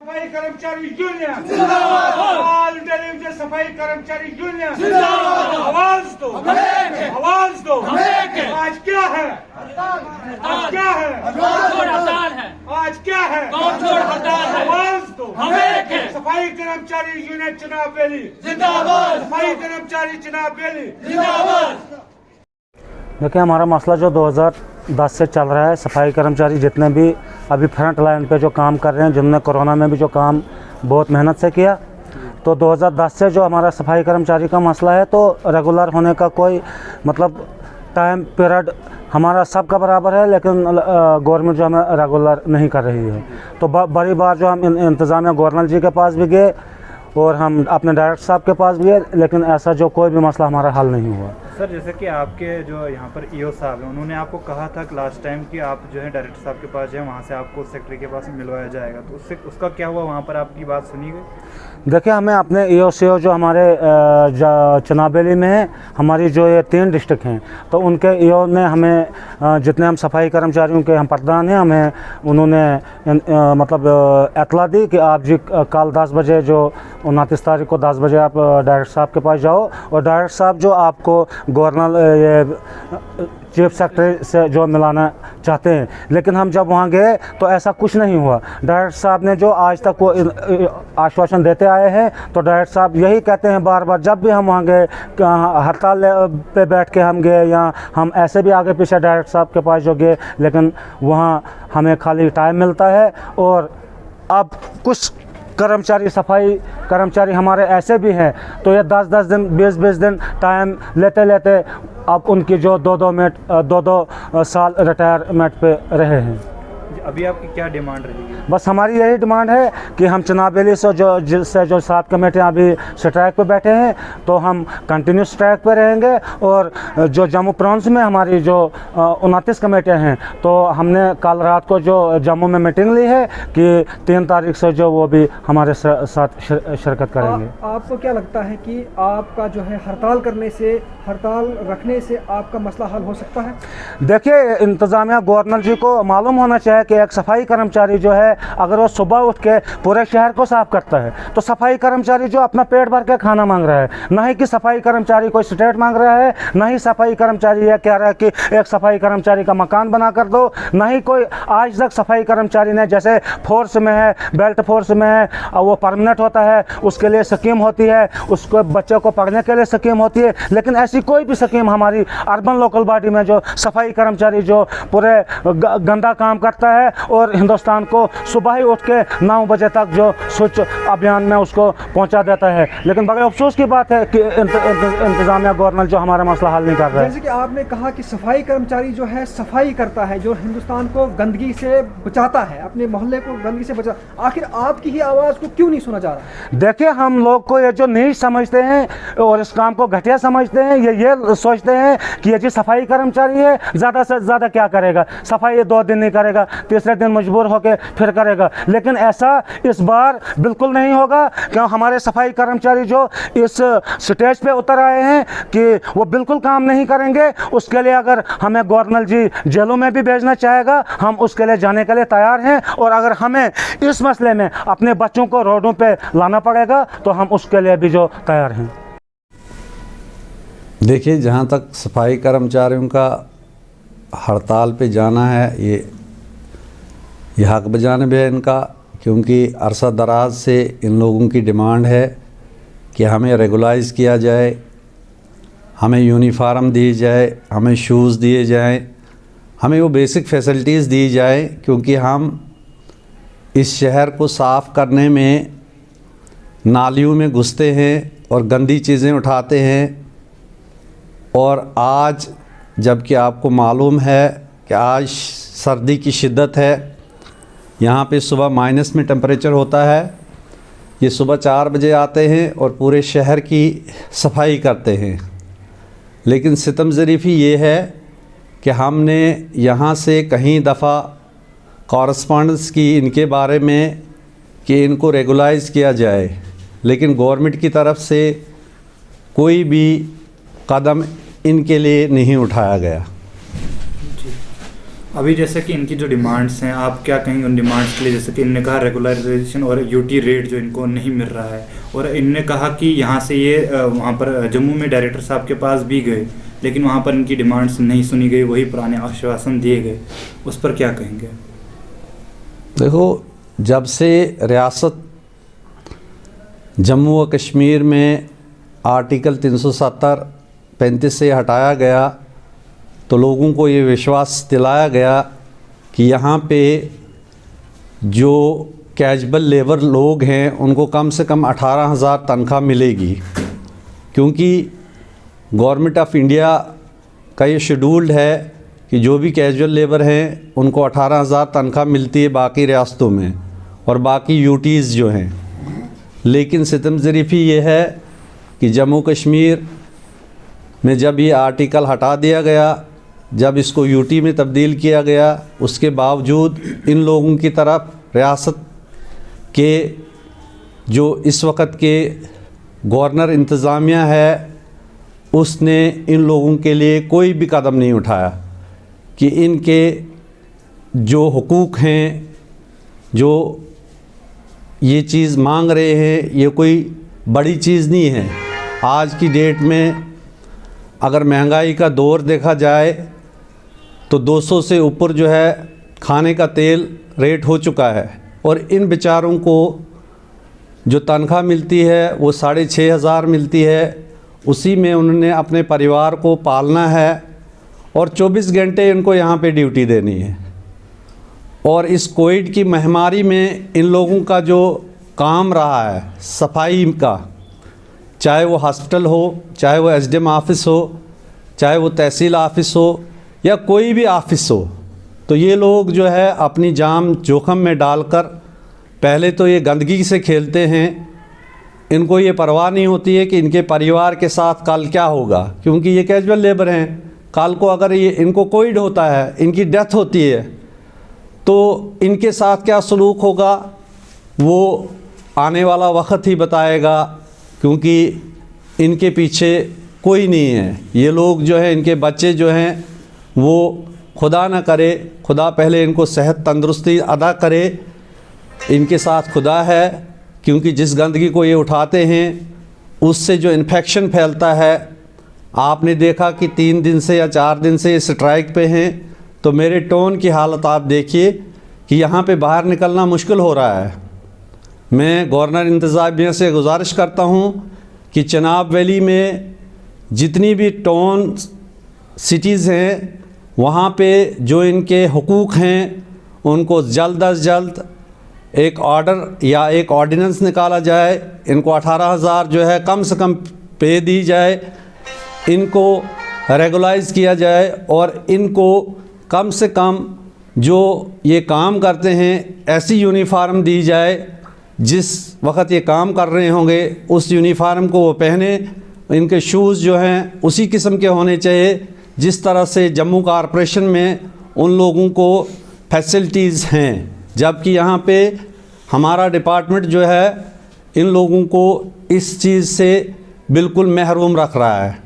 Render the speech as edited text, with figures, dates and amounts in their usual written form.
सफाई कर्मचारी यूनियन जिंदाबाद। टेलीविजन सफाई कर्मचारी यूनियन जिंदाबाद। आवाज दो, आवाज दो। आज क्या है? आज क्या है? हड़ताल है। आज क्या है? हड़ताल है। आवाज दो। सफाई कर्मचारी यूनियन चुनाव रैली जिंदाबाद। सफाई कर्मचारी चुनाव रैली जिंदाबाद। देखिए, हमारा मसला जो 2010 से चल रहा है, सफाई कर्मचारी जितने भी अभी फ्रंट लाइन पे जो काम कर रहे हैं, जिनने कोरोना में भी जो काम बहुत मेहनत से किया, तो 2010 से जो हमारा सफाई कर्मचारी का मसला है, तो रेगुलर होने का कोई मतलब टाइम पीरियड हमारा सबका बराबर है, लेकिन गवर्नमेंट जो हमें रेगुलर नहीं कर रही है। तो बड़ी बार जो हम इंतज़ामिया गवर्नर जी के पास भी गए और हम अपने डायरेक्टर साहब के पास भी गए, लेकिन ऐसा जो कोई भी मसला हमारा हल नहीं हुआ। सर, जैसे कि आपके जो यहाँ पर ईओ साहब हैं, उन्होंने आपको कहा था कि लास्ट टाइम कि आप जो है डायरेक्टर साहब के पास जाएं, वहाँ से आपको सेक्रेटरी के पास मिलवाया जाएगा, तो उसका क्या हुआ? वहाँ पर आपकी बात सुनी गई? देखिए, हमें अपने ईओ सीओ जो हमारे चनाबेली में है, हमारी जो ये 3 डिस्ट्रिक्ट हैं, तो उनके ईओ ने हमें जितने हम सफाई कर्मचारियों के हम प्रधान हैं, हमें उन्होंने मतलब एतला दी कि आप जी कल 10 बजे जो 29 तारीख को 10 बजे आप डायरेक्टर साहब के पास जाओ, और डायरेक्टर साहब जो आपको गवर्नर ये चीफ सेक्रेटरी से जो मिलाना चाहते हैं। लेकिन हम जब वहाँ गए तो ऐसा कुछ नहीं हुआ। डायरेक्टर साहब ने जो आज तक वो आश्वासन देते आए हैं, तो डायरेक्टर साहब यही कहते हैं बार बार, जब भी हम वहाँ गए, हड़ताल पे बैठ के हम गए, या हम ऐसे भी आगे पीछे डायरेक्टर साहब के पास जो गए, लेकिन वहाँ हमें खाली टाइम मिलता है। और अब कुछ कर्मचारी सफाई कर्मचारी हमारे ऐसे भी हैं, तो ये 10-10 दिन 20-20 दिन टाइम लेते लेते अब उनकी जो 2-2 साल रिटायरमेंट पे रहे हैं। अभी आपकी क्या डिमांड रहेगी? बस हमारी यही डिमांड है कि हम चनाबेली से जो 7 कमेटियाँ अभी स्ट्राइक पे बैठे हैं, तो हम कंटिन्यू स्ट्राइक पे रहेंगे। और जो जम्मू प्रांत में हमारी जो 29 कमेटियाँ हैं, तो हमने कल रात को जो जम्मू में मीटिंग ली है कि 3 तारीख से जो वो भी हमारे साथ शिरकत करेंगे। आपको क्या लगता है कि आपका जो है हड़ताल रखने से आपका मसला हल हो सकता है? देखिए, इंतज़ामिया गवर्नर जी को मालूम होना चाहिए कि एक सफाई कर्मचारी जो है, अगर वो सुबह उठ के पूरे शहर को साफ करता है, तो सफाई कर्मचारी जो अपना पेट भर के खाना मांग रहा है, ना ही कि सफाई कर्मचारी कोई स्टेट मांग रहा है, ना ही सफाई कर्मचारी यह कह रहा है कि एक सफाई कर्मचारी का मकान बना कर दो, ना ही कोई आज तक सफाई कर्मचारी ने, जैसे फोर्स में है, बेल्ट फोर्स में है, वो परमानेंट होता है, उसके लिए स्कीम होती है, उसको बच्चों को पढ़ने के लिए स्कीम होती है, लेकिन ऐसी कोई भी स्कीम हमारी अर्बन लोकल बॉडी में जो सफाई कर्मचारी जो पूरे गंदा काम करता है और हिंदुस्तान को सुबह ही उठ के 9 बजे तक जो स्वच्छ अभियान में उसको पहुंचा देता है, लेकिन बड़े अफसोस की बात है कि इंतजामिया गवर्नर जो हमारा मसला हल नहीं कर रहा है। जैसे कि आपने कहा कि सफाई कर्मचारी जो है सफाई करता है, जो हिंदुस्तान को गंदगी से बचाता है, अपने मोहल्ले को गंदगी से बचा, आखिर आपकी ही आवाज़ को क्यों नहीं सुना जा रहा? देखिए, हम लोग को ये जो नीच समझते हैं और इस काम को घटिया समझते हैं, ये सोचते हैं कि ये जी सफाई कर्मचारी है, ज़्यादा से ज़्यादा क्या करेगा, सफाई 2 दिन नहीं करेगा, तीसरे दिन मजबूर होकर फिर करेगा। लेकिन ऐसा इस बार बिल्कुल नहीं होगा, क्यों हमारे सफाई कर्मचारी जो इस स्टेज पे उतर आए हैं कि वो बिल्कुल काम नहीं करेंगे। उसके लिए अगर हमें गवर्नर जी जेलों में भी भेजना चाहेगा, हम उसके लिए जाने के लिए तैयार हैं। और अगर हमें इस मसले में अपने बच्चों को रोडों पे लाना पड़ेगा, तो हम उसके लिए भी जो तैयार हैं। देखिए, जहाँ तक सफाई कर्मचारियों का हड़ताल पे जाना है, ये हक बजानिब है इनका, क्योंकि अरसा दराज से इन लोगों की डिमांड है कि हमें रेगुलाइज़ किया जाए, हमें यूनिफॉर्म दी जाए, हमें शूज़ दिए जाएं, हमें वो बेसिक फैसिलिटीज़ दी जाए, क्योंकि हम इस शहर को साफ़ करने में नालियों में घुसते हैं और गंदी चीज़ें उठाते हैं। और आज जबकि आपको मालूम है कि आज सर्दी की शिद्दत है, यहाँ पे सुबह माइनस में टेम्परेचर होता है, ये सुबह 4 बजे आते हैं और पूरे शहर की सफाई करते हैं। लेकिन सितम ज़रीफ़ी ये है कि हमने यहाँ से कहीं दफ़ा कॉरस्पॉन्डेंस की इनके बारे में कि इनको रेगुलाइज़ किया जाए, लेकिन गवर्नमेंट की तरफ से कोई भी कदम इनके लिए नहीं उठाया गया। अभी जैसे कि इनकी जो डिमांड्स हैं, आप क्या कहेंगे उन डिमांड्स के लिए? जैसे कि इनने कहा रेगुलराइजेशन और यूटी रेट जो इनको नहीं मिल रहा है, और इनने कहा कि यहाँ से ये वहाँ पर जम्मू में डायरेक्टर साहब के पास भी गए, लेकिन वहाँ पर इनकी डिमांड्स नहीं सुनी गई, वही पुराने आश्वासन दिए गए। उस पर क्या कहेंगे? देखो, जब से रियासत जम्मू व कश्मीर में आर्टिकल 370-35 से हटाया गया, तो लोगों को ये विश्वास दिलाया गया कि यहाँ पे जो कैजुअल लेबर लोग हैं उनको कम से कम 18,000 तनख्वाह मिलेगी, क्योंकि गवर्नमेंट ऑफ इंडिया का ये शेड्यूल्ड है कि जो भी कैजुअल लेबर हैं उनको 18,000 तनख्वाह मिलती है बाकी रियासतों में, और बाकी यूटीज़ जो हैं। लेकिन सितम ज़रीफ़ी ये है कि जम्मू कश्मीर में जब ये आर्टिकल हटा दिया गया, जब इसको यूटी में तब्दील किया गया, उसके बावजूद इन लोगों की तरफ रियासत के जो इस वक्त के गवर्नर इंतज़ामिया है उसने इन लोगों के लिए कोई भी कदम नहीं उठाया कि इनके जो हुकूक हैं, जो ये चीज़ मांग रहे हैं, ये कोई बड़ी चीज़ नहीं है। आज की डेट में अगर महंगाई का दौर देखा जाए तो 200 से ऊपर जो है खाने का तेल रेट हो चुका है, और इन बेचारों को जो तनख्वाह मिलती है वो 6,500 मिलती है। उसी में उन्होंने अपने परिवार को पालना है, और 24 घंटे इनको यहाँ पे ड्यूटी देनी है। और इस कोविड की महामारी में इन लोगों का जो काम रहा है सफाई का, चाहे वो हॉस्पिटल हो, चाहे वो एसडीएम ऑफिस हो, चाहे वो तहसील ऑफिस हो, या कोई भी ऑफिस हो, तो ये लोग जो है अपनी जान जोखिम में डालकर पहले तो ये गंदगी से खेलते हैं। इनको ये परवाह नहीं होती है कि इनके परिवार के साथ कल क्या होगा, क्योंकि ये कैजुअल लेबर हैं। कल को अगर ये इनको कोविड होता है, इनकी डेथ होती है, तो इनके साथ क्या सलूक होगा वो आने वाला वक्त ही बताएगा, क्योंकि इनके पीछे कोई नहीं है। ये लोग जो है, इनके बच्चे जो हैं वो खुदा ना करे, खुदा पहले इनको सेहत तंदुरुस्ती अदा करे, इनके साथ खुदा है, क्योंकि जिस गंदगी को ये उठाते हैं उससे जो इन्फेक्शन फैलता है। आपने देखा कि 3 दिन से या 4 दिन से स्ट्राइक पे हैं, तो मेरे टोन की हालत आप देखिए कि यहाँ पे बाहर निकलना मुश्किल हो रहा है। मैं गवर्नर इंतज़ामिया से गुजारिश करता हूँ कि चिनाब वैली में जितनी भी टाउन सिटीज़ हैं वहाँ पे जो इनके हुकूक हैं उनको जल्द अज जल्द एक ऑर्डर या एक ऑर्डिनेंस निकाला जाए। इनको 18,000 जो है कम से कम पे दी जाए, इनको रेगुलाइज किया जाए, और इनको कम से कम जो ये काम करते हैं ऐसी यूनिफॉर्म दी जाए, जिस वक्त ये काम कर रहे होंगे उस यूनिफॉर्म को वो पहने। इनके शूज़ जो हैं उसी किस्म के होने चाहिए जिस तरह से जम्मू कॉरपोरेशन में उन लोगों को फैसिलिटीज़ हैं, जबकि यहाँ पे हमारा डिपार्टमेंट जो है इन लोगों को इस चीज़ से बिल्कुल महरूम रख रहा है।